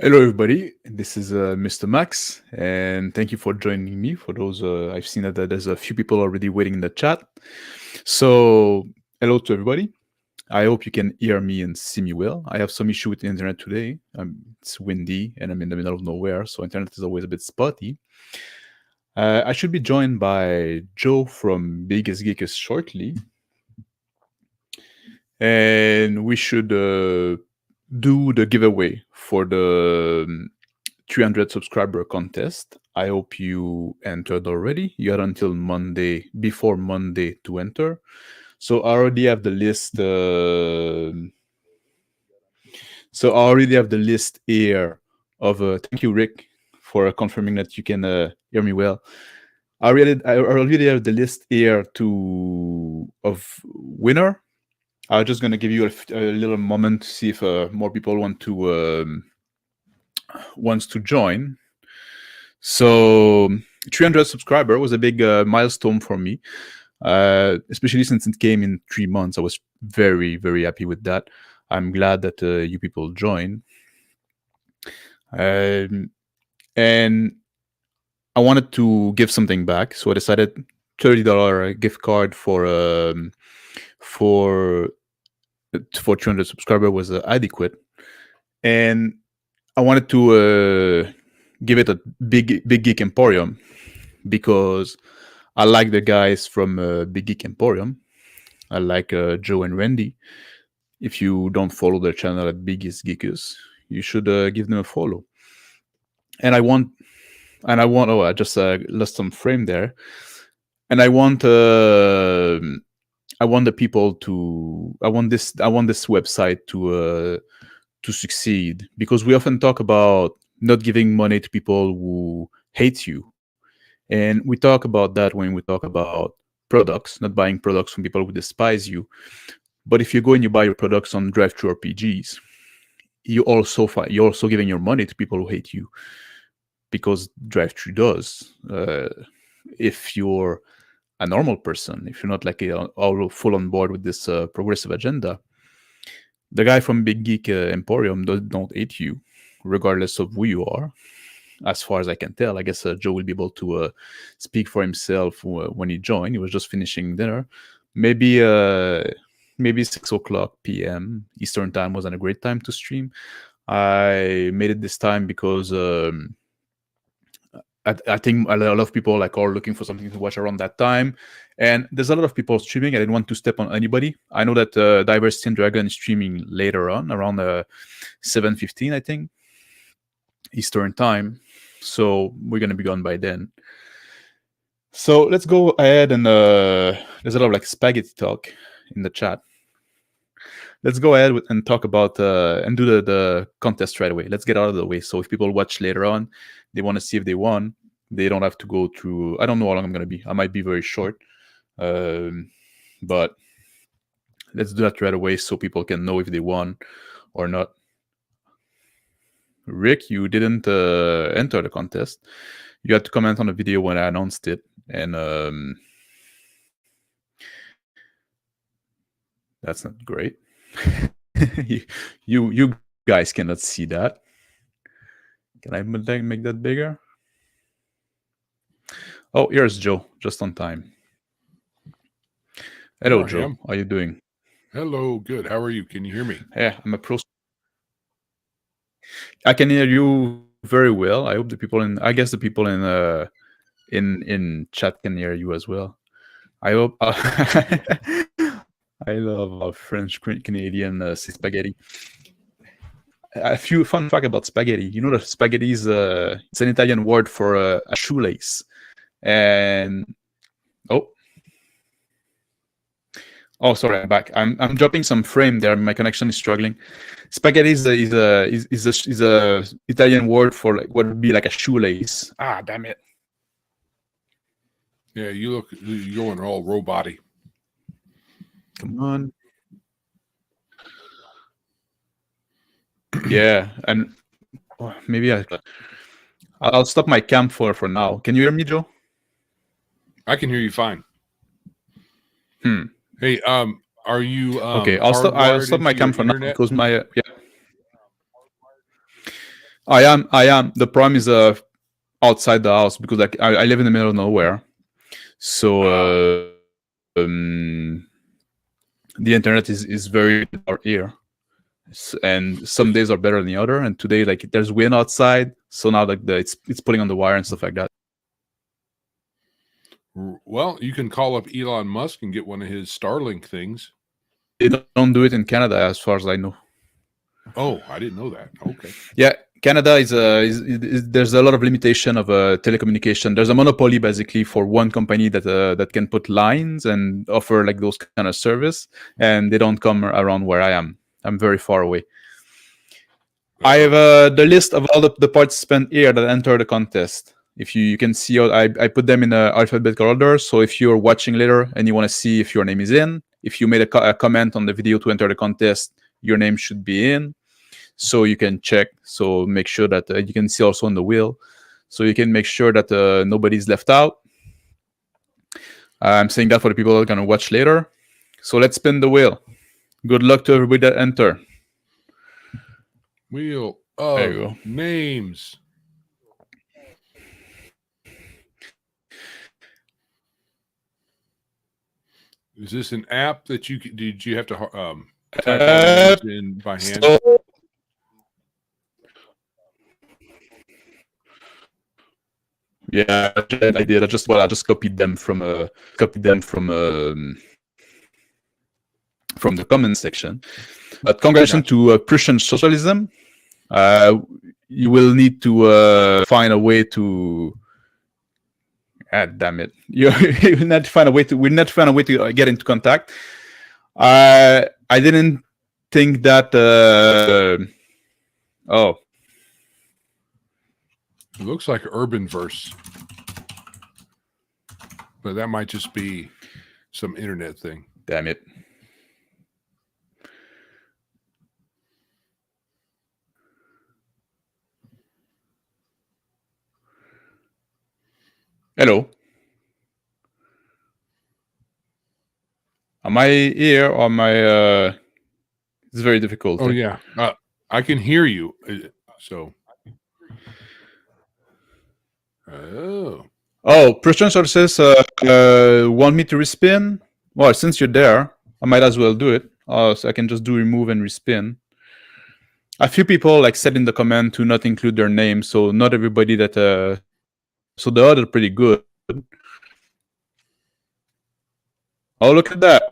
Hello, everybody. This is Mr. Max, and thank you for joining me. For those, I've seen that there's a few people already waiting in the chat. So, hello to everybody. I hope you can hear me and see me well. I have some issue with the internet today. It's windy, and I'm in the middle of nowhere, so internet is always a bit spotty. I should be joined by Joe from Big Geek shortly, and we should do the giveaway for the 300 subscriber contest. I hope you entered already. You had until Monday, before Monday, to enter. So I already have the list. So I already have the list here of. Thank you, Rick, for confirming that you can hear me well. I already have the list here of winner. I'm just gonna give you a little moment to see if more people wants to join. So 300 subscriber was a big milestone for me, especially since it came in 3 months. I was very, very happy with that. I'm glad that you people joined. And I wanted to give something back, so I decided $30 gift card for 300 subscriber was adequate, and I wanted to give it a big Geek Emporium because I like the guys from Big Geek Emporium. I like Joe and Randy. If you don't follow their channel at Biggest Geekers, you should give them a follow. And I want. Oh, I just lost some frame there. And I want the people to. I want this website to succeed, because we often talk about not giving money to people who hate you. And we talk about that when we talk about products, not buying products from people who despise you. But if you go and you buy your products on drive-thru RPGs, you're also giving your money to people who hate you, because drive-thru does. If you're a normal person, if you're not like all full on board with this progressive agenda, the guy from Big Geek Emporium don't hate you, regardless of who you are. As far as I can tell, I guess Joe will be able to speak for himself when he joined. He was just finishing dinner. Maybe 6:00 p.m. Eastern time wasn't a great time to stream. I made it this time because I think a lot of people are looking for something to watch around that time, and there's a lot of people streaming. I didn't want to step on anybody. I know that Diversity and Dragon is streaming later on, around 7:15, I think, Eastern time. So we're gonna be gone by then. So let's go ahead and there's a lot of spaghetti talk in the chat. Let's go ahead and talk about and do the contest right away. Let's get out of the way. So if people watch later on, they want to see if they won, they don't have to go through. I don't know how long I'm gonna be. I might be very short, but let's do that right away so people can know if they won or not. Rick, you didn't enter the contest. You had to comment on the video when I announced it, and that's not great. you guys cannot see that. Can I make that bigger? Oh, here's Joe, just on time. Hello, Joe. How are you doing? Hello, good. How are you? Can you hear me? Yeah, I'm a pro. I can hear you very well. I hope the people I guess the people in chat can hear you as well. I hope. I love French Canadian say spaghetti. A few fun fact about spaghetti. You know that spaghetti is it's an Italian word for a shoelace, and oh, sorry, I'm back. I'm dropping some frame there. My connection is struggling. Spaghetti is a Italian word for what would be like a shoelace. Ah, damn it. Yeah, you're going all robot-y. Come on. Yeah, and maybe I'll stop my cam for now. Can you hear me, Joe? I can hear you fine. Hey, are you okay? I'll stop my cam for now because my I am. I am. The problem is outside the house because like I live in the middle of nowhere, so the internet is very limited out here, and some days are better than the other. And today, like there's wind outside, so now like it's pulling on the wire and stuff like that. Well, you can call up Elon Musk and get one of his Starlink things. They don't do it in Canada, as far as I know. Oh, I didn't know that. Okay. Yeah, Canada is there's a lot of limitation of telecommunication. There's a monopoly basically for one company that can put lines and offer like those kind of service, and they don't come around where I am. I'm very far away. I have the list of all the participants here that enter the contest. If you can see, I put them in alphabetical order. So if you're watching later and you want to see if your name is in, if you made a comment on the video to enter the contest, your name should be in. So you can check. So make sure that you can see also on the wheel. So you can make sure that nobody's left out. I'm saying that for the people that are going to watch later. So let's spin the wheel. Good luck to everybody that enter. Wheel There you of go. names. Is this an app that did you have to type all the names in by hand? Yeah, I did. I just copied them from the comment section. But congratulations to Prussian socialism. You will need to find a way to. Damn it! You will not find a way to. We'll not find a way to get into contact. I didn't think that. Oh. It looks like urban verse, but that might just be some internet thing. Damn it. Hello. Am I here or am I? It's very difficult. Oh yeah, I can hear you. So. Oh, Prussian sources want me to respin. Well, since you're there, I might as well do it. So I can just do remove and respin. A few people like said in the comment to not include their name, so not everybody that. So the odds are pretty good. Oh, look at that!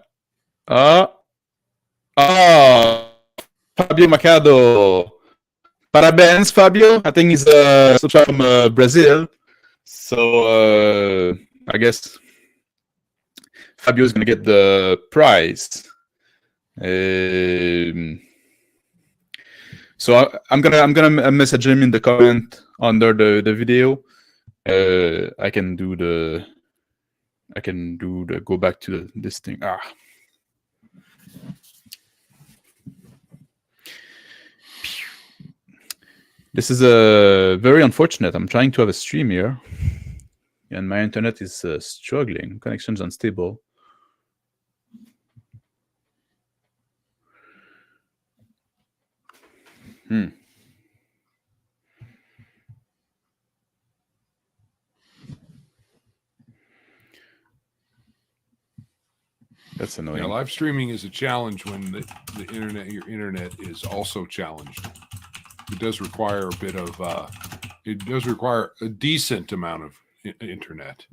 Fabio Macado. Parabéns, Fabio. I think he's a subscriber from Brazil. So I guess Fabio is going to get the prize. So I'm gonna message him in the comment under the video. I can do the go back to this thing. This is very unfortunate. I'm trying to have a stream here, and my internet is struggling. Connection's unstable. That's annoying. Yeah, live streaming is a challenge when your internet is also challenged. It does require a bit of it does require a decent amount of internet.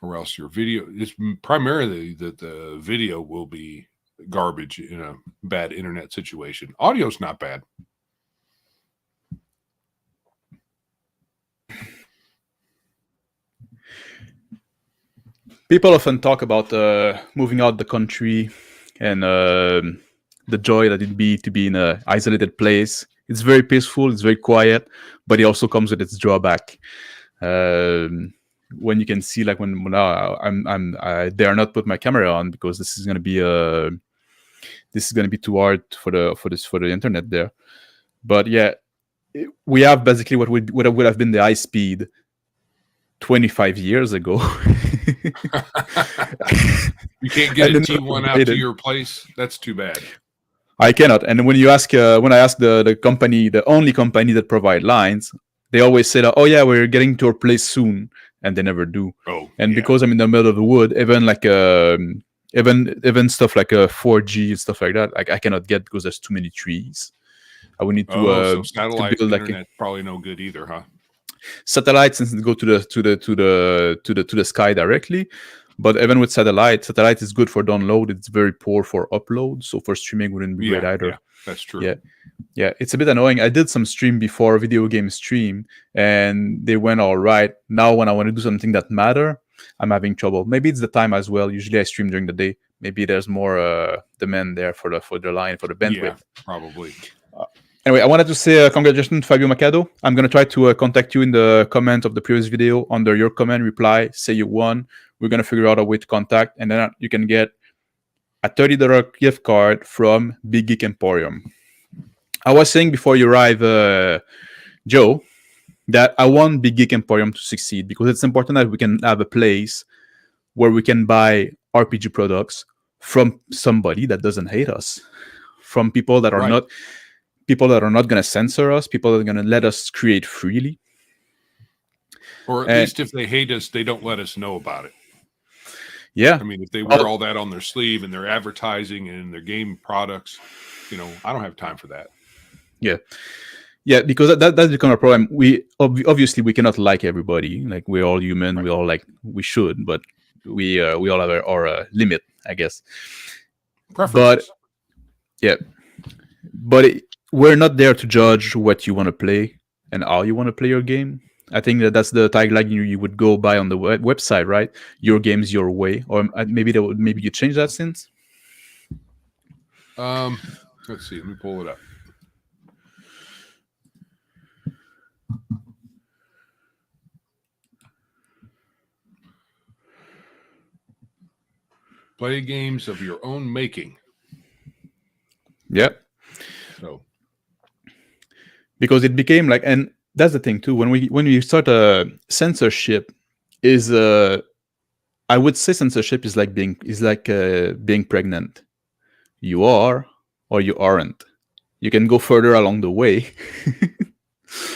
Or else your video is primarily that the video will be garbage in a bad internet situation. Audio's not bad. People often talk about moving out the country and the joy that it'd be to be in an isolated place. It's very peaceful, it's very quiet, but it also comes with its drawback. When you can see, like when I dare not put my camera on because this is going to be too hard for the internet there. But yeah, we have basically what would have been the high speed 25 years ago. You can't get And a then T1 out to your place. That's too bad. I cannot. And when I ask the company, the only company that provide lines, they always say that, oh yeah, we're getting to our place soon, and they never do. Oh, And yeah. because I'm in the middle of the wood, even like even stuff like a 4G and stuff like that, like I cannot get because there's too many trees. I would need so to satellite build like internet probably no good either, huh? satellites since they go to the sky directly. But even with satellite is good for download. It's very poor for upload. So for streaming wouldn't be great either. Yeah, that's true. Yeah, it's a bit annoying. I did some stream before, video game stream, and they went all right. Now when I want to do something that matter, I'm having trouble. Maybe it's the time as well. Usually I stream during the day. Maybe there's more demand there for the line, for the bandwidth. Yeah, probably. Anyway, I wanted to say congratulations to Fabio Macado. I'm going to try to contact you in the comment of the previous video. Under your comment, reply, say you won. We're going to figure out a way to contact, and then you can get a $30 gift card from Big Geek Emporium. I was saying before you arrive, Joe, that I want Big Geek Emporium to succeed because it's important that we can have a place where we can buy RPG products from somebody that doesn't hate us, from people that are not going to censor us, people that are going to let us create freely. Or at least if they hate us, they don't let us know about it. Yeah. I mean, if they wear all that on their sleeve and their advertising and their game products, I don't have time for that. Yeah, because that's become a problem. We obviously we cannot like everybody. Like we're all human. Right. We should, but we all have our limit, I guess. Preferences. But we're not there to judge what you want to play and how you want to play your game. I think that's the tagline you would go by on the website, right? Your game's your way, or maybe you change that since. Let's see. Let me pull it up. Play games of your own making. Yeah. So, because it became like, and that's the thing too. When we start censorship, is I would say censorship is like being pregnant. You are or you aren't. You can go further along the way.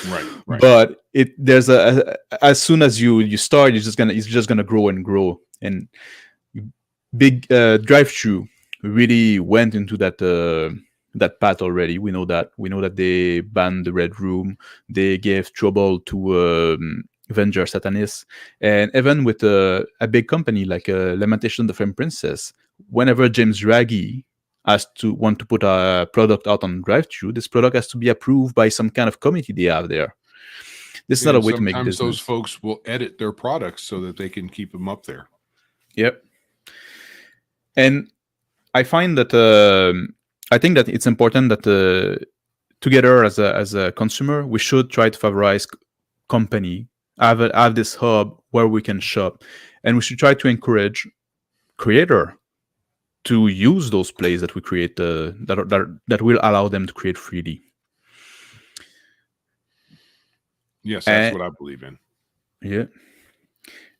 Right. But there's as soon as you start, it's just gonna grow and grow. And Big Drive-Thru really went into that path already. We know that they banned the Red Room. They gave trouble to Avenger Satanis, and even with a big company like Lamentation of the Flame Princess, whenever James Raggi has to want to put a product out on Drive-Thru, this product has to be approved by some kind of committee they have there. This is not a way to make business. Sometimes those folks will edit their products so that they can keep them up there. Yep. And I find that I think that it's important that together as a consumer, we should try to favorize company, have this hub where we can shop, and we should try to encourage creator to use those plays that we create that will allow them to create freely. Yes, that's what I believe in. Yeah,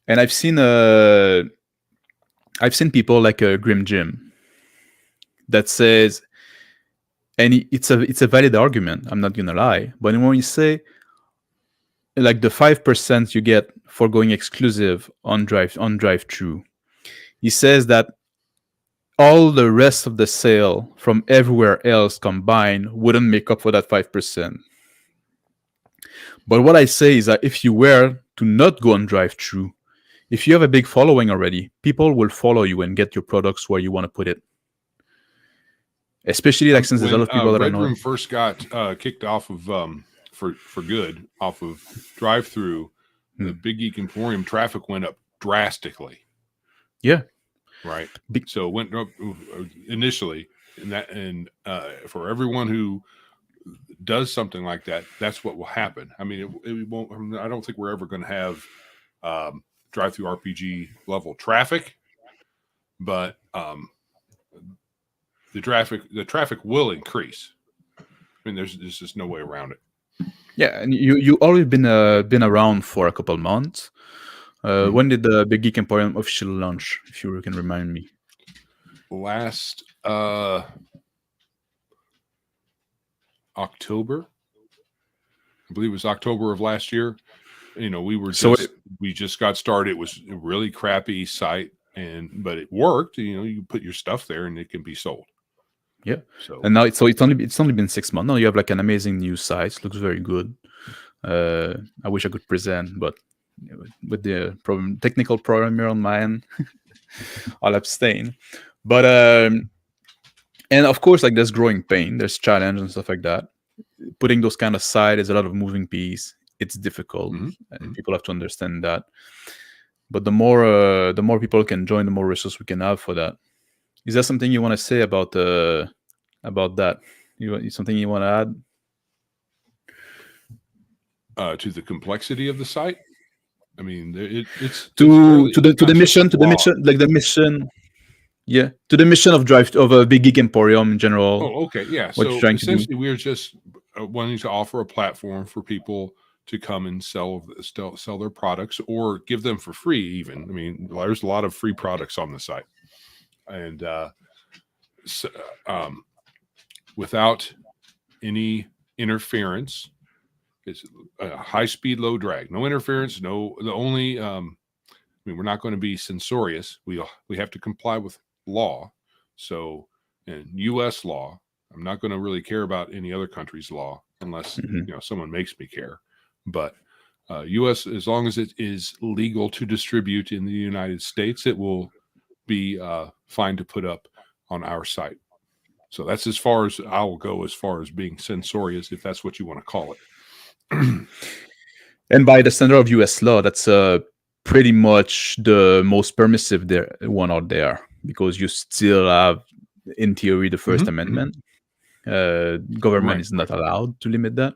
and I've seen people like Grim Jim that says, and it's a valid argument. I'm not gonna lie, but when you say like the 5% you get for going exclusive on Drive-Thru, he says that all the rest of the sale from everywhere else combined wouldn't make up for that 5%. But what I say is that if you were to not go on Drive-Thru, if you have a big following already, people will follow you and get your products where you want to put it. Especially like since there's a lot of people that Red are Room first got kicked off of for good off of Drive-Thru, the Big Geek Emporium traffic went up drastically. Yeah. Right. So it went up initially, and for everyone who does something like that, that's what will happen. I mean, it won't. I don't think we're ever going to have Drive-Thru RPG level traffic, but the traffic will increase. I mean, there's just no way around it. Yeah, and you already been around for a couple months. When did the Big Geek Emporium officially launch? If you can remind me. Last October, I believe it was October of last year. You know, we just got started. It was a really crappy site, but it worked. You know, you put your stuff there and it can be sold. Yeah. So and now it's only been 6 months. Now you have like an amazing new site. It looks very good. I wish I could present, but with the technical problem here on my end, I'll abstain. But and of course, like there's growing pain, there's challenge and stuff like that. Putting those kind of side is a lot of moving piece. It's difficult, and people have to understand that. But the more people can join, the more resources we can have for that. Is there something you want to say about that? Something you want to add? To the complexity of the site. I mean, it's to the mission, like the mission. Yeah, to the mission of a Big Geek Emporium in general. Oh, okay, yeah. So essentially, we're just wanting to offer a platform for people to come and sell their products or give them for free. Even, I mean, there's a lot of free products on the site, and without any interference. It's a high speed, low drag, no interference. The only, I mean, we're not going to be censorious. We have to comply with law. So in U.S. law, I'm not going to really care about any other country's law unless someone makes me care. But U.S. as long as it is legal to distribute in the United States, it will be fine to put up on our site. So that's as far as I will go as far as being censorious, if that's what you want to call it. And by the standard of U.S. law, that's pretty much the most permissive one out there, because you still have, in theory, the First Amendment. Government is not allowed to limit that.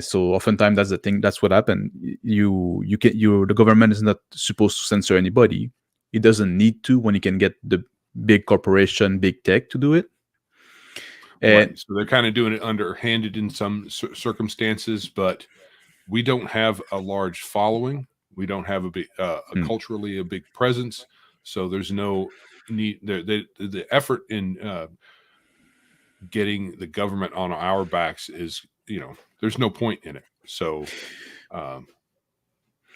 So oftentimes that's the thing. That's what happened. The government is not supposed to censor anybody. It doesn't need to when you can get the big corporation, big tech to do it. Right. So they're kind of doing it underhanded in some circumstances, but we don't have a large following. We don't have a big, culturally a big presence. So there's no need. The effort in getting the government on our backs is, there's no point in it. So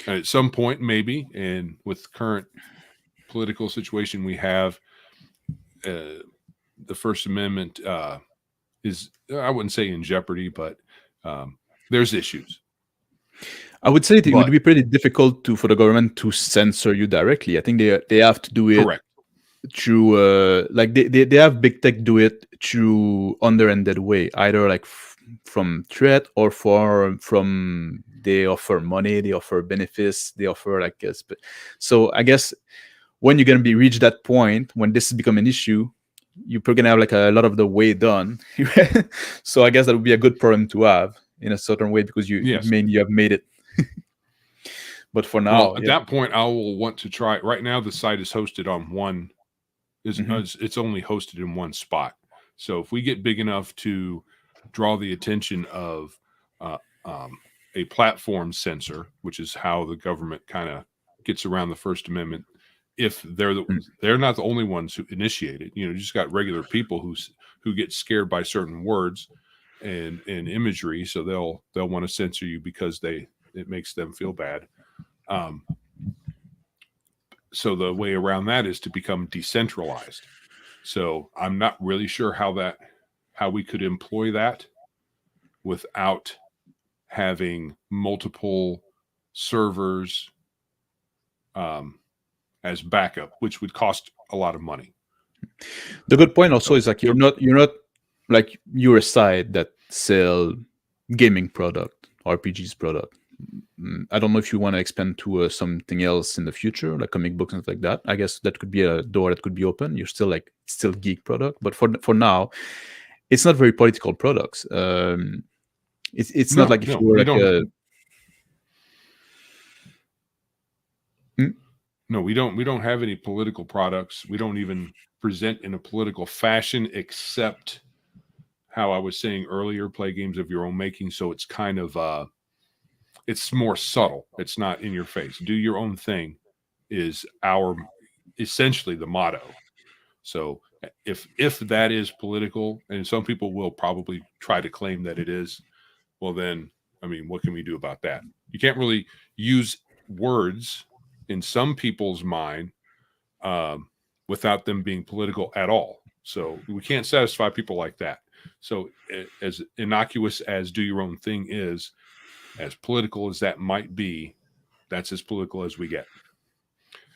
at some point, maybe, and with the current political situation we have, the First Amendment is, I wouldn't say in jeopardy, but there's issues. I would say it would be pretty difficult for the government to censor you directly. I think they have to do it through like they have big tech do it through underhanded way, either like from threat or from they offer money, they offer benefits, they offer like so I guess when you're gonna reach that point when this has become an issue, you're probably gonna have like a lot of the way done. So I guess that would be a good problem to have in a certain way, because you have made it. But for now, at that point, I will want to try. Right now, the site is hosted on one. It's only hosted in one spot. So if we get big enough to draw the attention of a platform censor, which is how the government kind of gets around the First Amendment, if they're not the only ones who initiate it, you just got regular people who get scared by certain words and imagery, so they'll want to censor you because it makes them feel bad. So the way around that is to become decentralized. So I'm not really sure how we could employ that without having multiple servers as backup, which would cost a lot of money. The good point also is like you're not like you're a site that sell gaming product, RPGs product. I don't know if you want to expand to something else in the future, like comic books and stuff like that. I guess that could be a door that could be open. You're still geek product, but for now, it's not very political products. It's not like if you were like a. No, we don't have any political products. We don't even present in a political fashion, except how I was saying earlier, play games of your own making. So it's kind of it's more subtle. It's not in your face. Do your own thing is our essentially the motto. So if that is political, and some people will probably try to claim that it is, well then, I mean, what can we do about that? You can't really use words in some people's mind um, without them being political at all. So we can't satisfy people like that. So as innocuous as do your own thing is, as political as that might be, that's as political as we get.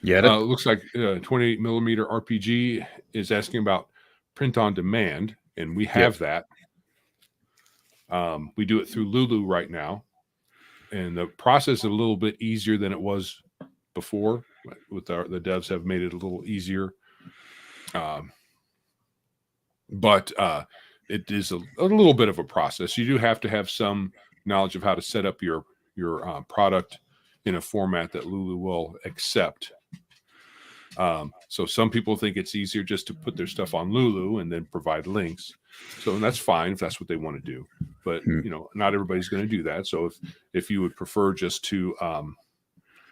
Yeah, It looks like 28 millimeter RPG is asking about print on demand, and we yeah, have that. We do it through Lulu right now, and the process is a little bit easier than it was before. With the devs have made it a little easier, um, but it is a little bit of a process. You do have to have some knowledge of how to set up your product in a format that Lulu will accept. So some people think it's easier just to put their stuff on Lulu and then provide links. So and that's fine if that's what they want to do. But Hmm. not everybody's going to do that. So if you would prefer just to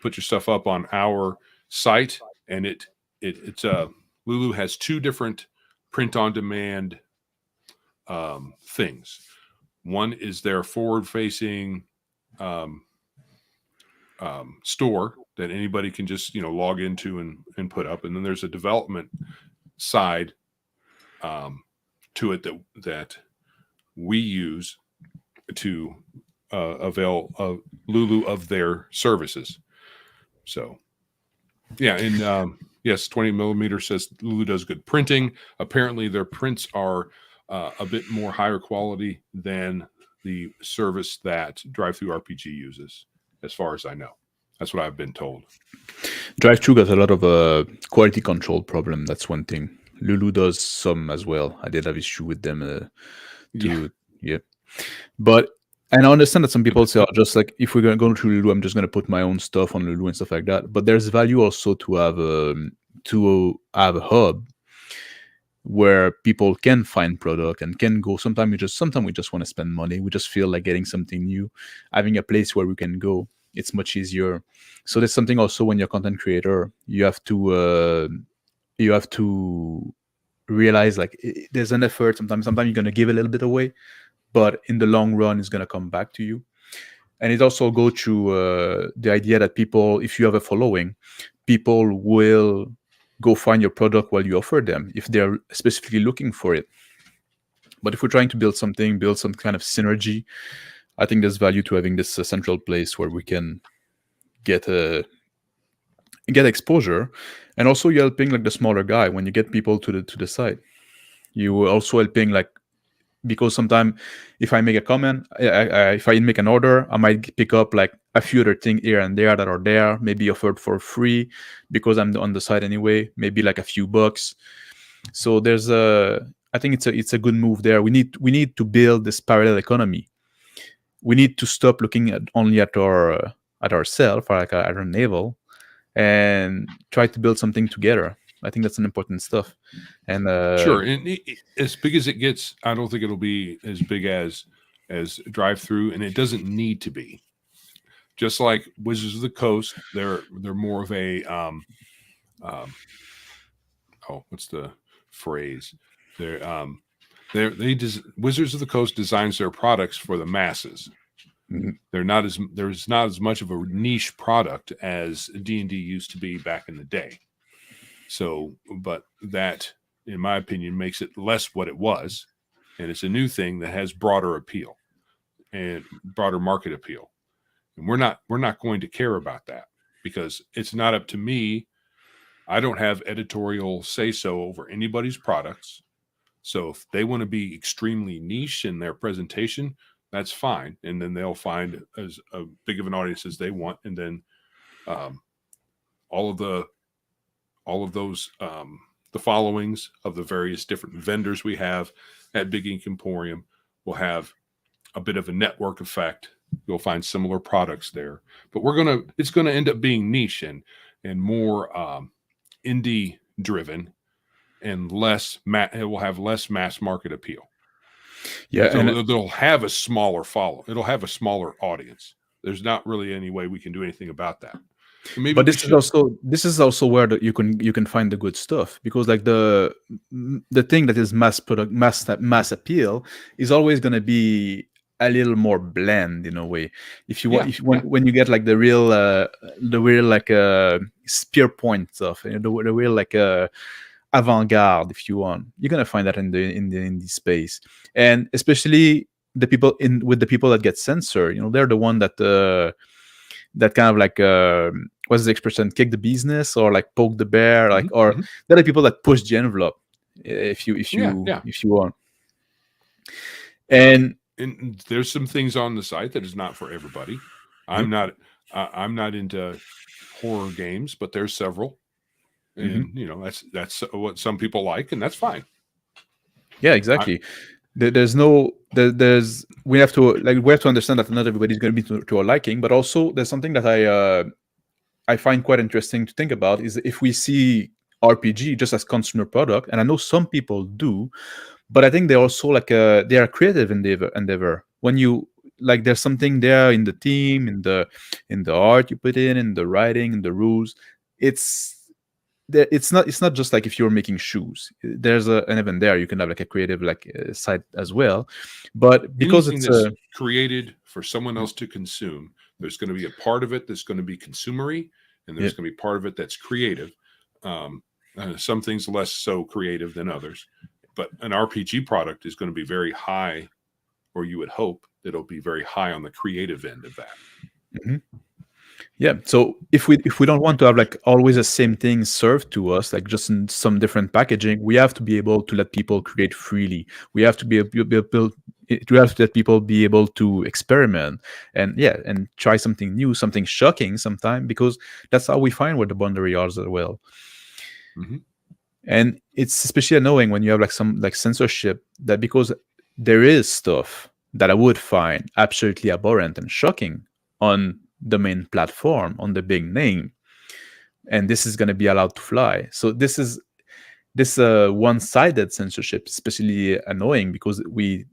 put your stuff up on our site, and it's Lulu has two different print on demand things. One is their forward facing um, store that anybody can just log into and put up, and then there's a development side to it that we use to avail of Lulu of their services. So yeah, and yes, 20 millimeter says Lulu does good printing. Apparently their prints are a bit more higher quality than the service that Drive Through RPG uses, as far as I know. That's what I've been told. Drive-thru got a lot of quality control problem. That's one thing. Lulu does some as well. I did have issue with them. Yeah. Yeah, but and I understand that some people say, oh, just like if we're gonna go to Lulu, I'm just gonna put my own stuff on Lulu and stuff like that. But there's value also to have a hub where people can find product and can go. Sometimes we just want to spend money. We just feel like getting something new, having a place where we can go. It's much easier. So there's something also when you're a content creator, you have to realize like there's an effort. Sometimes you're gonna give a little bit away, but in the long run, it's gonna come back to you. And it also goes to the idea that people, if you have a following, people will go find your product while you offer them if they're specifically looking for it. But if we're trying to build some kind of synergy, I think there's value to having this central place where we can get exposure, and also you're helping like the smaller guy when you get people to the site. You are also helping like, because sometimes if I make a comment, if I make an order, I might pick up like a few other things here and there that are there, maybe offered for free because I'm on the site anyway, maybe like a few bucks. So I think it's a good move there. We need to build this parallel economy. We need to stop looking only at ourselves or like at our navel, and try to build something together. I think that's an important stuff. And Sure, and as big as it gets, I don't think it'll be as big as Drive Through, and it doesn't need to be. Just like Wizards of the Coast, they're more of a what's the phrase? Wizards of the Coast designs their products for the masses. Mhm. There's not as much of a niche product as D&D used to be back in the day. So, but that, in my opinion, makes it less what it was, and it's a new thing that has broader appeal and broader market appeal. And we're not going to care about that because it's not up to me. I don't have editorial say so over anybody's products. So if they want to be extremely niche in their presentation, that's fine, and then they'll find as big of an audience as they want, and then all of those the followings of the various different vendors we have at Big Geek Emporium will have a bit of a network effect. You'll find similar products there, but it's gonna end up being niche and more indie driven, and it will have less mass market appeal. Yeah, So and they'll have a smaller follow. It'll have a smaller audience. there's not really any way we can do anything about that. And maybe But we should. this is also where you can find the good stuff, because like the thing that is mass appeal is always going to be a little more bland in a way. If you want, Yeah, if you yeah. want, when you get like the real like spear point stuff, the real like avant-garde, if you want, you're gonna find that in the indie space. And especially the people that get censored, they're the one that kind of like what's the expression, kick the business, or like poke the bear, like, Hmm. or Hmm. they're the people that push the envelope, Yeah, yeah. if you want. And And there's some things on the site that is not for everybody. yep. I'm not into horror games, but there's several, Hmm. and that's what some people like, and that's fine. Yeah, I, exactly. There's no there's we have to understand that not everybody's going to be to our liking, but also there's something that I find quite interesting to think about, is if we see RPG just as consumer product, and I know some people do, but I think they also like they are creative endeavor. When you like, there's something there in the team, in the art you put in the writing, in the rules. It's it's not just like if you're making shoes. There's an event there. You can have like a creative like side as well, but because Anything it's that's created for someone else to consume, there's going to be a part of it that's going to be consumery, and yeah. there's going to be part of it that's creative. Um, some things less so creative than others, but an RPG product is going to be very high, or you would hope that it'll be very high on the creative end of that. Mhm. Yeah. So if we don't want to have like always the same thing served to us, like just in some different packaging, we have to be able to let people create freely. We have to we have to let people be able to experiment and and try something new, something shocking sometime, because that's how we find where the boundary are as well. Hmm. And it's especially annoying when you have like some like censorship, that because there is stuff that I would find absolutely abhorrent and shocking on the main platform, on the big name, and this is going to be allowed to fly. So this one-sided censorship is especially annoying, because we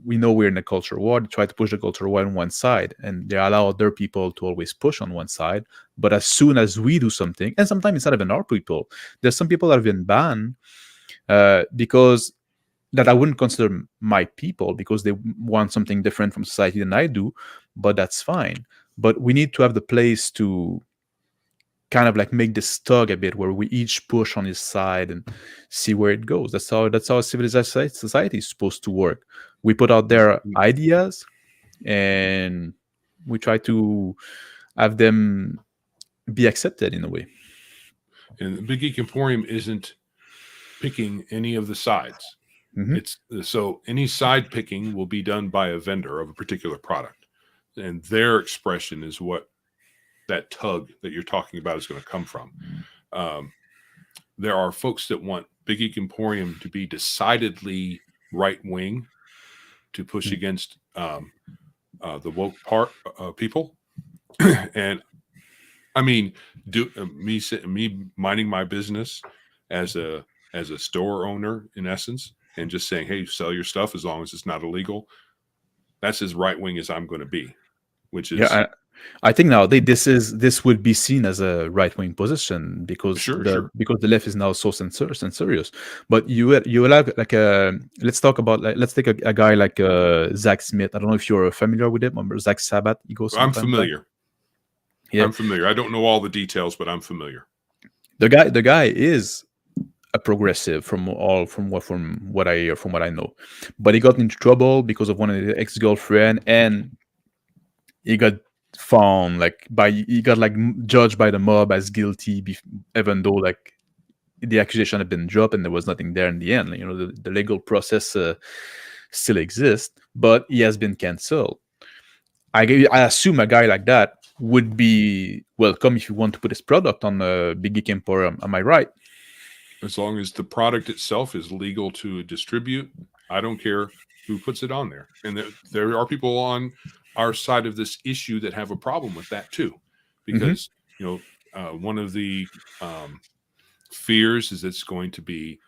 know we're in a culture war. They try to push the culture war on one side, and they allow other people to always push on one side. But as soon as we do something, and sometimes it's not even our people, there's some people that have been banned because that I wouldn't consider my people, because they want something different from society than I do, but that's fine. But we need to have the place to kind of like make this tug a bit, where we each push on his side and see where it goes. That's how a civilized society is supposed to work. We put out their ideas, and we try to have them be accepted in a way. And the Big Geek Emporium isn't picking any of the sides. Hmm. It's so any side picking will be done by a vendor of a particular product, and their expression is what that tug that you're talking about is going to come from. Um, there are folks that want Big Geek Emporium to be decidedly right wing, to push against the woke part people, and I mean, do me minding my business as a store owner in essence, and just saying, "Hey, sell your stuff as long as it's not illegal." That's as right wing as I'm going to be, which is Yeah, I think nowadays this would be seen as a right wing position, because sure, sure. the left is now so censorious. But you will have like a, let's talk about, like, let's take a guy like Zach Smith. I don't know if you're familiar with him, or Zach Sabat. He goes I'm sometimes back. familiar. Yeah, I'm familiar. I don't know all the details, but I'm familiar. the guy is a progressive from what I hear, from what I know, but he got into trouble because of one of his ex girlfriend, and he got found like by he got like judged by the mob as guilty, even though like the accusation had been dropped and there was nothing there in the end. The legal process still exists, but he has been cancelled. I assume a guy like that would be welcome if you want to put his product on the Big Geek Emporium. Am I right? As long as the product itself is legal to distribute, I don't care who puts it on there. And there are people on our side of this issue that have a problem with that too, Hmm. because one of the fears is it's going to be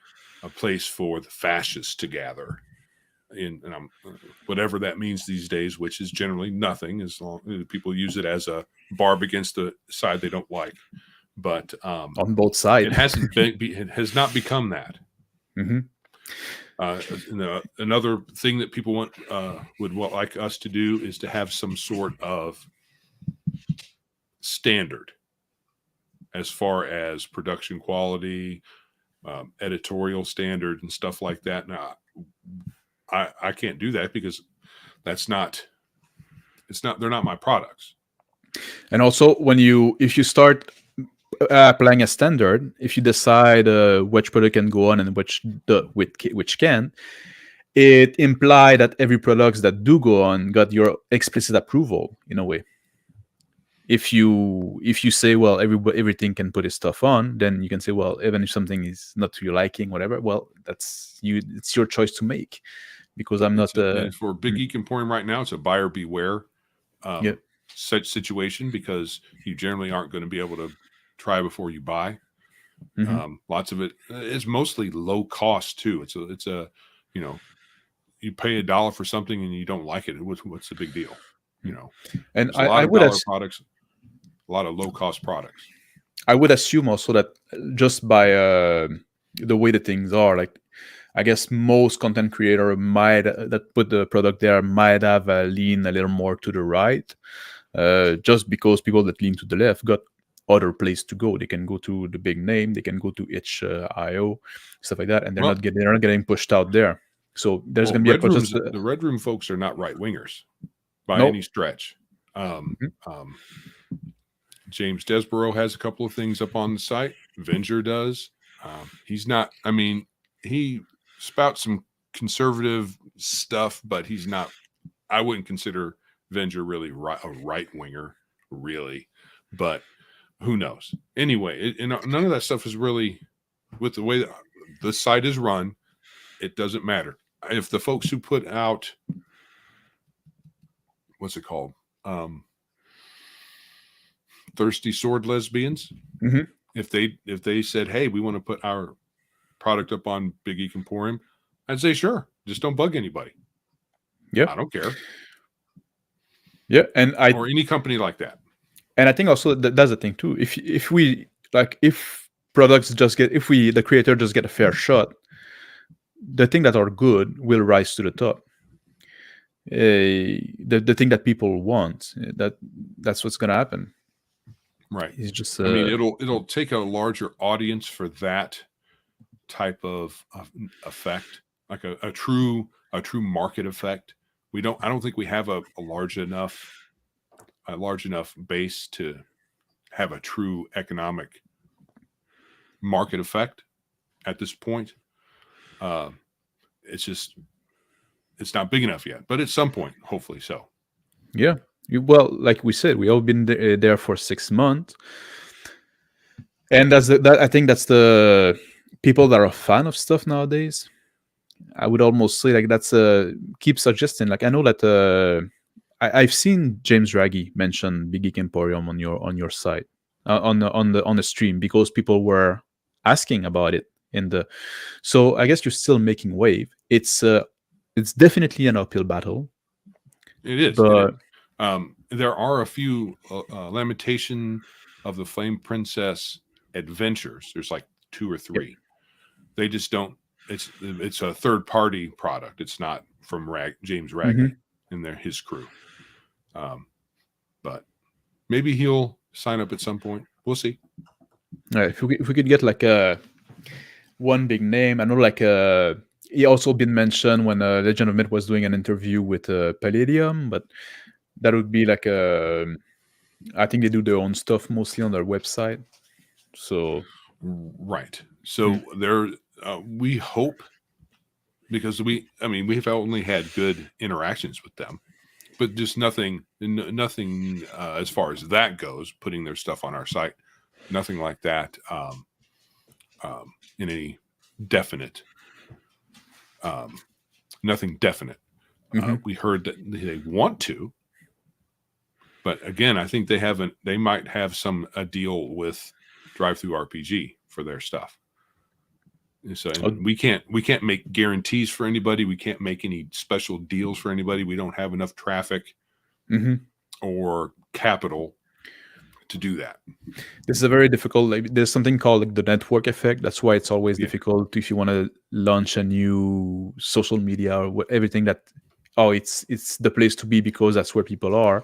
a place for the fascists to gather, and I'm whatever that means these days, which is generally nothing, as long people use it as a barb against the side they don't like. But on both sides. it hasn't been. It has not become that. Mm-hmm. Another thing that people would like us to do is to have some sort of standard as far as production quality, editorial standard, and stuff like that. Now, I can't do that because that's not. It's not. They're not my products. And also, if you start applying a standard, if you decide which product can go on and which can, it implies that every products that do go on got your explicit approval in a way. If you say, well, everything can put its stuff on, then you can say, well, even if something is not to your liking, whatever, well, that's you. It's your choice to make, because I'm not. And for Big Geek Emporium right now, it's a buyer beware Yep. such situation, because you generally aren't going to be able to try before you buy. Mhm. Lots of it is mostly low cost too. It's a you pay $1 for something and you don't like it. What's the big deal? And there's a lot I of would dollar products, a lot of low cost products. I would assume also that just by the way the things are, like, I guess most content creator might that put the product there might have lean a little more to the right, just because people that lean to the left got other place to go. They can go to the big name, they can go to itch.io, stuff like that, and they're not getting pushed out there. So there's going to be the Red Room folks are not right wingers by No. any stretch. James Desborough has a couple of things up on the site. Venger does. He's not. I mean, he spouts some conservative stuff, but he's not. I wouldn't consider Venger really a right winger, really. But who knows? Anyway, none of that stuff is really, with the way that the site is run, it doesn't matter. If the folks who put out, what's it called? Thirsty Sword Lesbians. Mm-hmm. If they said, hey, we want to put our product up on Big Geek Emporium, I'd say sure. Just don't bug anybody. Yeah, I don't care. Yeah, or any company like that. And I think also that's the thing too. If we like, if products just get, if we the creator just get a fair shot, the thing that are good will rise to the top. The thing that people want, that's what's going to happen. Right. It's just. I mean, it'll take a larger audience for that type of effect, like a true market effect. I don't think we have a large enough base to have a true economic market effect at this point. It's not big enough yet, but at some point, hopefully so. Yeah. Well, like we said, we all been there for 6 months, and I think that's the people that are a fan of stuff nowadays. I would almost say, like, that's keep suggesting. Like, I know that I've seen James Raggy mention Big Geek Emporium on your site, on the stream, because people were asking about it so I guess you're still making wave. It's definitely an uphill battle. It is. But there are a few Lamentation of the Flame Princess adventures. There's like 2 or 3. Yep. They just don't. It's a third party product. It's not from James Raggy and his crew. But maybe he'll sign up at some point. We'll see. If we could get like one big name, I know, like he also been mentioned when Legend of Myth was doing an interview with Palladium, but that would be like I think they do their own stuff mostly on their website. So right. So we hope, because we've only had good interactions with them, but just nothing as far as that goes, putting their stuff on our site, nothing like that in any definite, nothing definite. We heard that they want to, but again, I think they might have a deal with Drive-Thru RPG for their stuff. And so, Oh, and we can't make guarantees for anybody. We can't make any special deals for anybody. We don't have enough traffic mhm. or capital to do that. This is a very difficult. Like, there's something called like the network effect. That's why it's always Yeah. difficult if you want to launch a new social media or everything that. Oh, it's the place to be because that's where people are.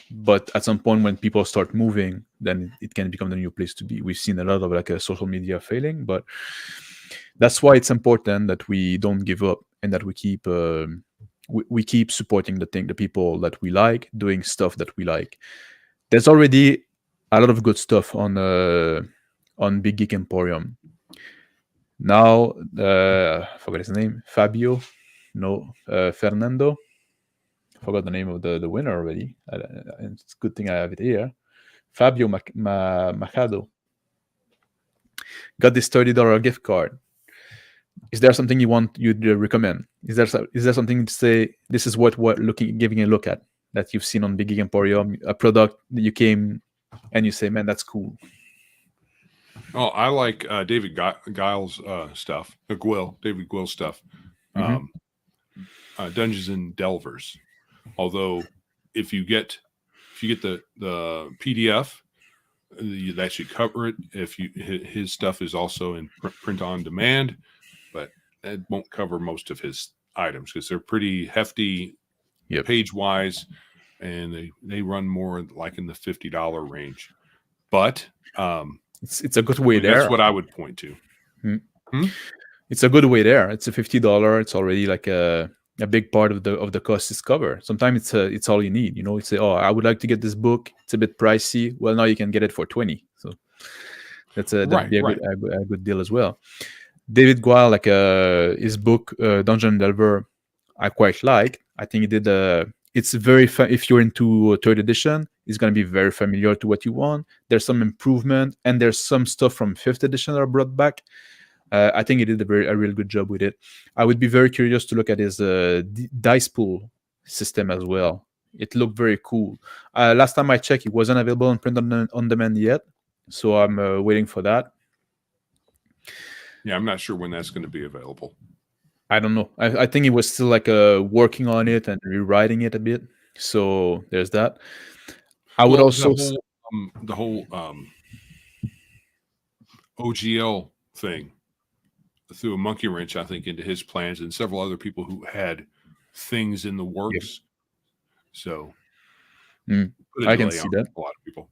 But at some point, when people start moving, then it can become the new place to be. We've seen a lot of like a social media failing, but that's why it's important that we don't give up and that we keep supporting the people that we like, doing stuff that we like. There's already a lot of good stuff on Big Geek Emporium. Now, I forgot his name. Fabio, no, Fernando. I forgot the name of the winner already. And it's a good thing I have it here. Fabio Machado got this $30 gift card. Is there something you'd recommend? Is there something to say this is what looking giving a look at that you've seen on Big Geek Emporium, a product that you came and you say, man, that's cool. Oh, I like David Giles stuff. David Gwill stuff. Mm-hmm. Dungeons and Delvers. Although, if you get the PDF, that should cover it. If you his stuff is also in print on demand, but it won't cover most of his items because they're pretty hefty, Yep. page wise, and they run more like in the $50 range. But it's a good way there. That's what I would point to. It's a good way there. It's a $50. It's already like a big part of the cost is covered. Sometimes it's all you need. You know, it's oh, I would like to get this book. It's a bit pricey. Well, now you can get it for 20. So that'd be a good deal as well. David Guile, like his book Dungeon Delver, I quite like. I think he did it's very if you're into third edition, it's going to be very familiar to what you want. There's some improvement and there's some stuff from fifth edition that are brought back. I think he did a real good job with it. I would be very curious to look at his dice pool system as well. It looked very cool. Last time I checked, it wasn't available on print on demand yet, so I'm waiting for that. Yeah, I'm not sure when that's going to be available. I don't know. I think he was still like working on it and rewriting it a bit. So there's that. I would also the whole OGL thing threw a monkey wrench, I think, into his plans and several other people who had things in the works. Yep. So I can see that. A lot of people.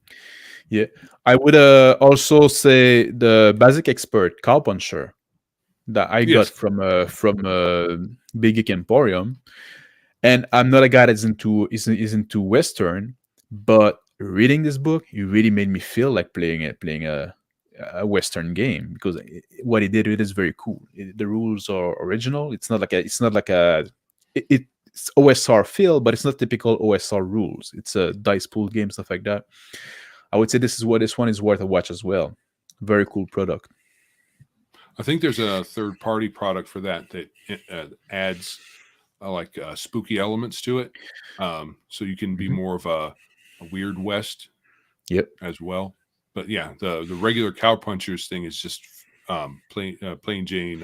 Yeah, I would also say the Basic Expert Cowpuncher that I got from Big Geek Emporium, and I'm not a guy that's into Western, but reading this book, it really made me feel like playing a Western game because what he did with it is very cool. The rules are original. It's not like it's OSR feel, but it's not typical OSR rules. It's a dice pool game, stuff like that. I would say this one is worth a watch as well. Very cool product. I think there's a third-party product for that adds spooky elements to it, so you can be more of a Weird West. Yep. As well. But yeah, the regular Cowpunchers thing is just plain Jane.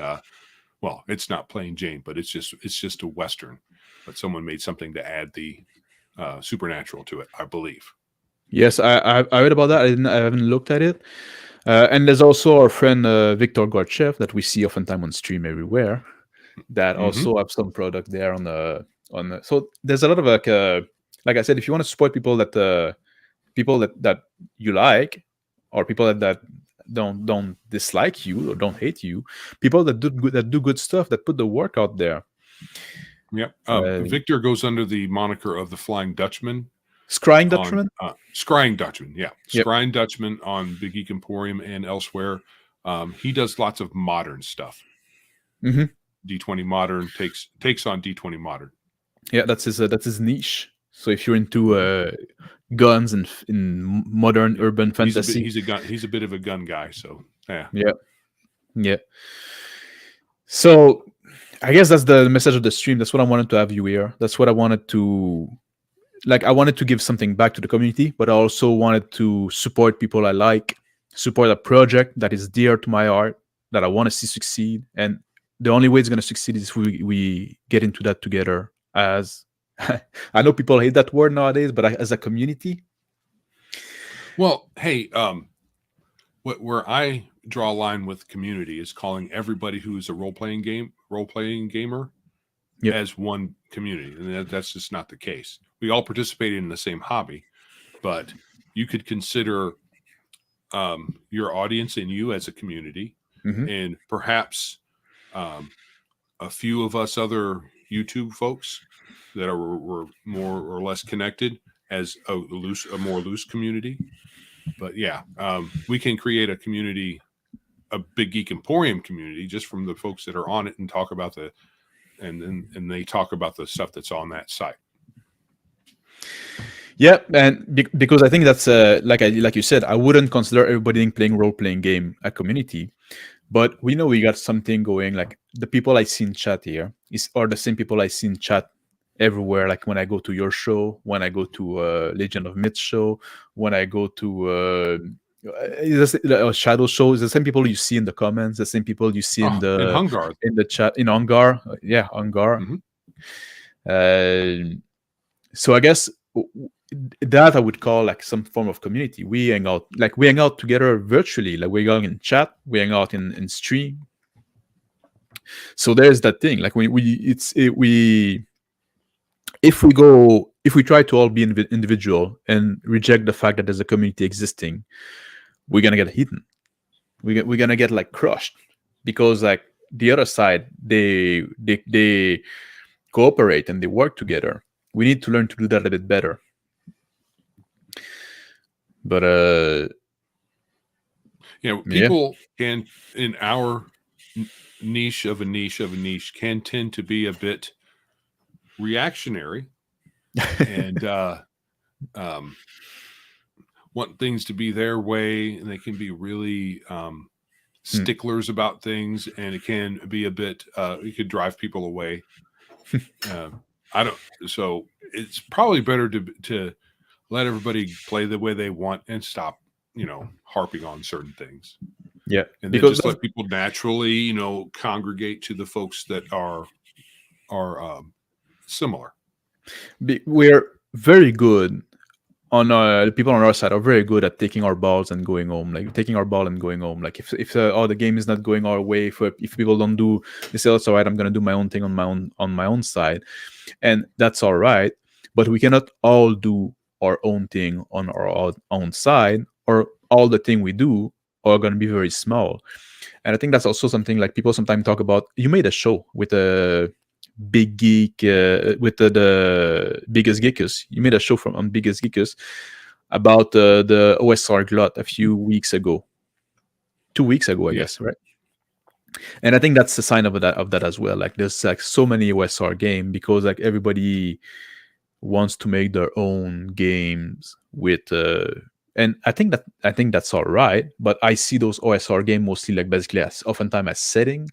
Well, it's not plain Jane, but it's just a Western. But someone made something to add the supernatural to it, I believe. Yes, I read about that. I haven't looked at it. And there's also our friend Victor Gorchev that we see oftentimes on stream everywhere. That also have some product there on the. So there's a lot of like I said, if you want to support people that you like, or people that don't dislike you or don't hate you, people that do good stuff, that put the work out there. Yep. Victor goes under the moniker of the Flying Dutchman. Scrying Dutchman? Scrying Dutchman, yeah. Yep. Scrying Dutchman on Big Geek Emporium and elsewhere. He does lots of modern stuff. Mm-hmm. D20 Modern takes on D20 Modern. Yeah, that's his niche. So if you're into guns and in modern urban fantasy, he's a bit of a gun guy. So yeah. So I guess that's the message of the stream. That's what I wanted to have you here. That's what I wanted to. I wanted to give something back to the community, but I also wanted to support people I like, support a project that is dear to my heart, that I want to see succeed, and the only way it's going to succeed is if we get into that together as I know people hate that word nowadays, but as a community. Well, hey, where I draw a line with community is calling everybody who's a role playing gamer Yep. as one community, and that's just not the case. We all participate in the same hobby, but you could consider your audience and you as a community, Mm-hmm. and perhaps a few of us other YouTube folks that were more or less connected as a more loose community. But yeah, we can create a community, a Big Geek Emporium community, just from the folks that are on it and talk about and they talk about the stuff that's on that site. Yeah, and because I think that's like you said, I wouldn't consider everybody playing role playing game a community, but we know we got something going. Like the people I see in chat here are the same people I see in chat everywhere. Like when I go to your show, when I go to Legend of Myth show, when I go to Shadow show, it's the same people you see in the comments, the same people you see In Hungar, in the chat in Hungar. Yeah, Hungar. mm-hmm. So I guess that I would call like some form of community. We hang out together virtually, like we're going in chat, we hang out in stream. So there's that thing. Like we if we try to all be individual and reject the fact that there's a community existing, we're gonna get hidden. We're gonna get like crushed because like the other side they cooperate and they work together. We need to learn to do that a bit better. But people can, in our niche of a niche can tend to be a bit reactionary and want things to be their way, and they can be really sticklers about things, and it can be a bit it could drive people away. So it's probably better to let everybody play the way they want and stop, harping on certain things. Yeah, and then just let people naturally, congregate to the folks that are similar. We're very good on the people on our side are very good at taking our balls and going home. Like taking our ball and going home. Like if the game is not going our way, if people don't do, they say, "That's all right. I'm gonna do my own thing on my own side," and that's all right. But we cannot all do our own thing on our own side, or all the thing we do are going to be very small. And I think that's also something like people sometimes talk about. You made a show with a Big Geek with the Biggest Geekus. You made a show on Biggest Geekus about the OSR glut a few weeks ago. 2 weeks ago, I guess, right? And I think that's a sign of that as well. Like there's like so many OSR game because like everybody wants to make their own games with and I think that's all right, but I see those OSR game mostly like basically as oftentimes as setting.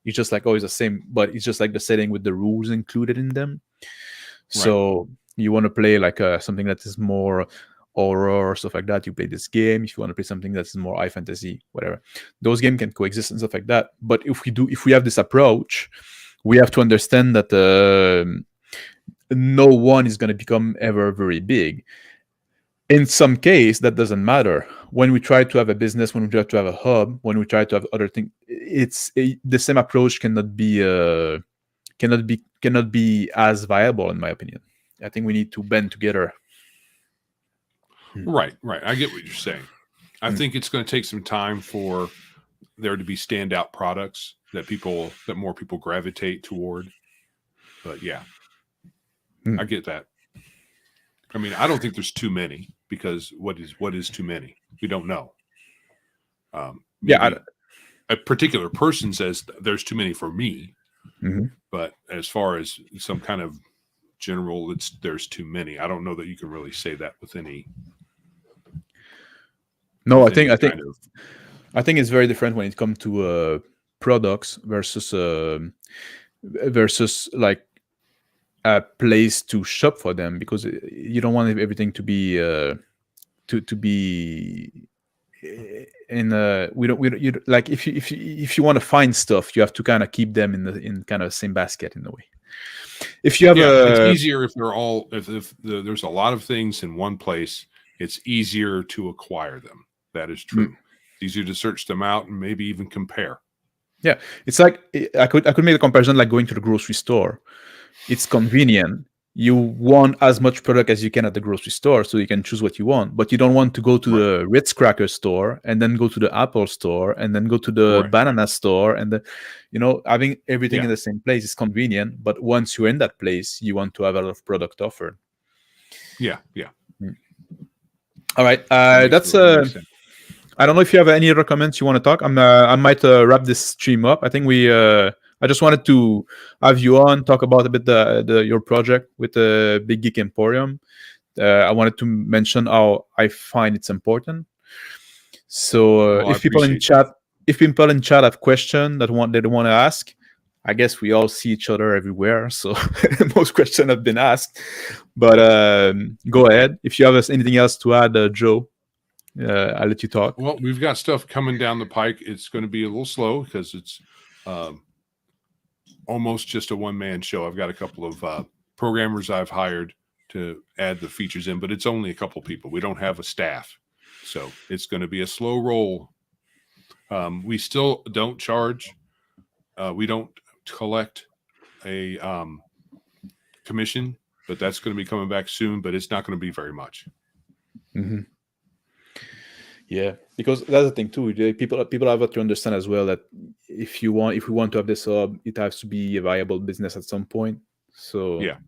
It's just like always the same, but it's just like the setting with the rules included in them. So you want to play like something that is more horror or stuff like that, you play this game. If you want to play something that's more high fantasy, whatever, those games can coexist and stuff like that. But if we have this approach, we have to understand that no one is going to become ever very big. In some case, that doesn't matter. When we try to have a business, when we try to have a hub, when we try to have other things, the same approach cannot be as viable, in my opinion. I think we need to bend together. Right. I get what you're saying. I think it's going to take some time for there to be standout products that more people gravitate toward. But yeah, I get that. I mean, I don't think there's too many, because what is too many? We don't know. A particular person says there's too many for me, but as far as some kind of general, there's too many. I don't know that you can really say that with any. No, I think it's very different when it comes to products versus like a place to shop for them, because you don't want everything to be we don't you like if you want to find stuff, you have to kind of keep them in kind of the same basket in a way. If you have Yeah, it's a easier if they're all there's a lot of things in one place. It's easier to acquire them. That is true. It's easier to search them out and maybe even compare. yeah, it's like I could make a comparison like going to the grocery store. It's convenient. You want as much product as you can at the grocery store, so you can choose what you want. But you don't want to go to Right. the Ritz cracker store and then go to the Apple store and then go to the Right. banana store and having everything Yeah. in the same place is convenient. But once you're in that place, you want to have a lot of product offered. Yeah. Yeah. All right, that's That makes sense. I don't know if you have any other comments you want to talk. I might wrap this stream up. I think I just wanted to have you on talk about a bit your project with the Big Geek Emporium. I wanted to mention how I find it's important. So Well, I appreciate that. if people in chat have questions they want to ask, I guess we all see each other everywhere, so most questions have been asked. But go ahead if you have anything else to add, Joe. I'll let you talk. Well, we've got stuff coming down the pike. It's going to be a little slow because it's almost just a one-man show. I've got a couple of programmers I've hired to add the features in, but it's only a couple people. We don't have a staff, so it's going to be a slow roll. We still don't charge. We don't collect a commission, but that's going to be coming back soon. But it's not going to be very much. Mm-hmm. Yeah, because that's the thing too. People have to understand as well that if we want to have this hub, it has to be a viable business at some point. So yeah.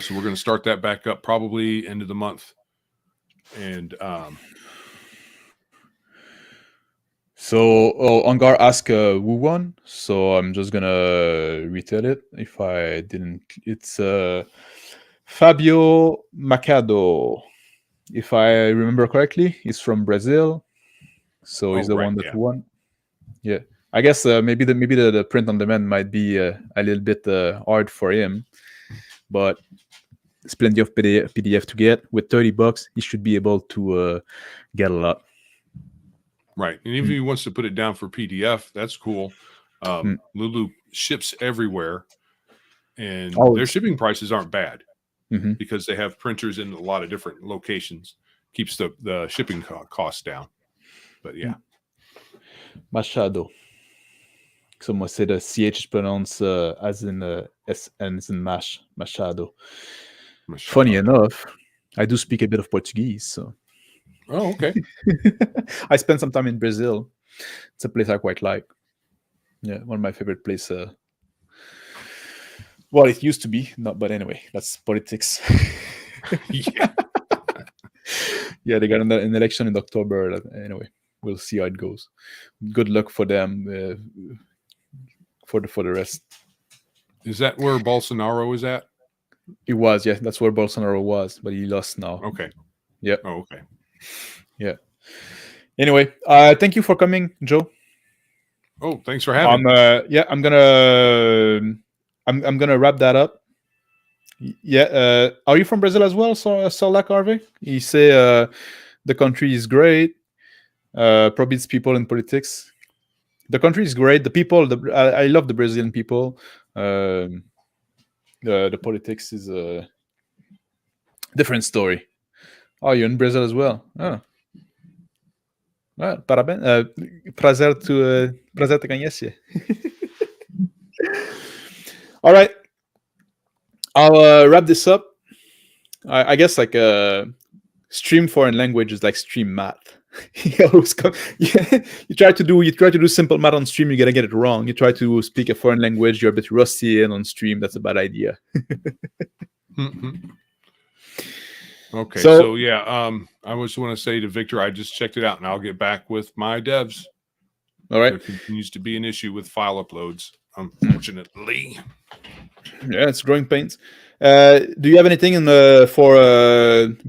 So we're going to start that back up probably end of the month, and so Ongar asked who won. So I'm just gonna retell it if I didn't. It's Fabio Macado. If I remember correctly, he's from Brazil, so he's the one that won. Yeah, I guess maybe the print on demand might be a little bit hard for him, but there's plenty of PDF to get. With $30, he should be able to get a lot. Right, and if he wants to put it down for PDF, that's cool. Lulu ships everywhere, and their shipping prices aren't bad. Because they have printers in a lot of different locations, keeps the shipping costs down. But yeah, Machado. Some say the CH is pronounced as in S and as in mash. Machado. Funny enough, I do speak a bit of Portuguese. So. Oh, okay. I spent some time in Brazil. It's a place I quite like. Yeah, one of my favorite places. Well, it used to be, but anyway, that's politics. Yeah. Yeah, they got an election in October. Anyway, we'll see how it goes. Good luck for them. For the rest. Is that where Bolsonaro is at? It was, yeah. That's where Bolsonaro was, but he lost now. Okay. Yep. Oh, okay. Yeah. Anyway, thank you for coming, Joe. Oh, thanks for having me. Yeah, I'm gonna wrap that up. Yeah, are you from Brazil as well, Solak Harvey? You say the country is great. Probably it's people in politics. The country is great. The people, I love the Brazilian people. The politics is a different story. Oh, you're in Brazil as well. Oh. Parabéns. Prazer te conhecer. All right. I'll wrap this up. I guess like stream foreign language is like stream math. You try to do simple math on stream, you're gonna get it wrong. You try to speak a foreign language, you're a bit rusty, and on stream, that's a bad idea. Okay, so yeah, I just want to say to Victor, I just checked it out, and I'll get back with my devs. All right. There continues to be an issue with file uploads, unfortunately. Yeah, it's growing pains. Do you have anything for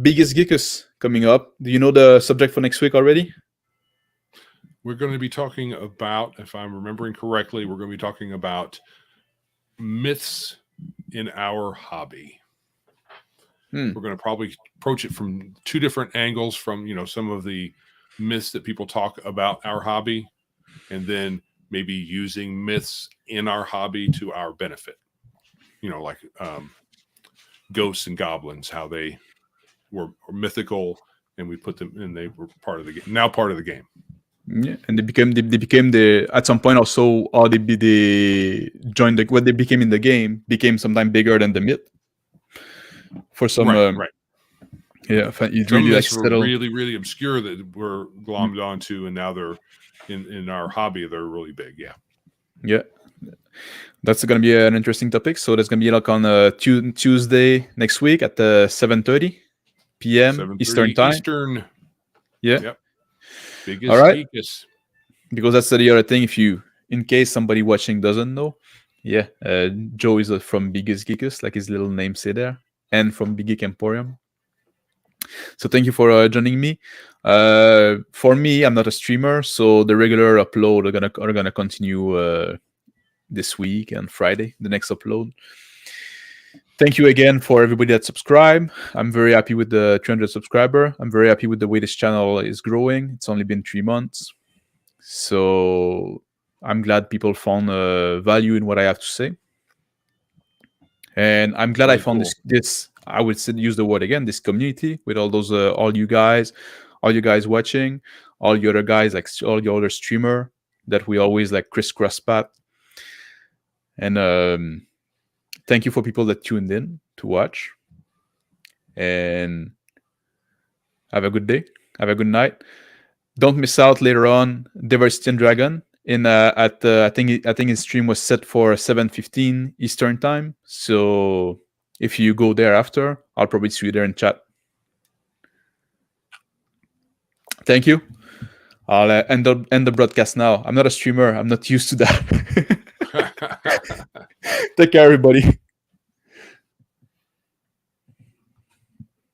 Biggest Geekus coming up? Do you know the subject for next week already? We're going to be talking about, if I'm remembering correctly, we're going to be talking about myths in our hobby. Hmm. We're going to probably approach it from two different angles, from some of the myths that people talk about our hobby, and then maybe using myths in our hobby to our benefit. Like ghosts and goblins, how they were mythical, and we put them, and they were part of the game. Now part of the game. Yeah, and they became the at some point also, or they joined what they became in the game became sometimes bigger than the myth for some. Right, right. Yeah, it Some really like myths were settle. really, really obscure that were glommed onto, and now they're in our hobby. They're really big. Yeah. Yeah, that's gonna be an interesting topic. So that's gonna be like on Tuesday next week at 7:30 p.m. 7:30 Eastern time. Eastern. Yeah. Yep. All Biggest right. geekus. Because that's the other thing. In case somebody watching doesn't know, yeah, Joe is from Biggest Geekus, like his little name say there, and from Big Geek Emporium. So thank you for joining me. For me, I'm not a streamer, so the regular upload are gonna continue this week and Friday, the next upload. Thank you again for everybody that subscribed. I'm very happy with the 300 subscriber. I'm very happy with the way this channel is growing. It's only been 3 months. So I'm glad people found value in what I have to say. And I'm glad I found this I would use the word again, this community with all those all you guys watching, all the other guys, like all the other streamer that we always like crisscross path. And thank you for people that tuned in to watch. And have a good day. Have a good night. Don't miss out later on Diversity and Dragon in at I think his stream was set for 7:15 Eastern time. So if you go there after, I'll probably see you there in chat. Thank you. I'll end the broadcast now. I'm not a streamer. I'm not used to that. Take care, everybody.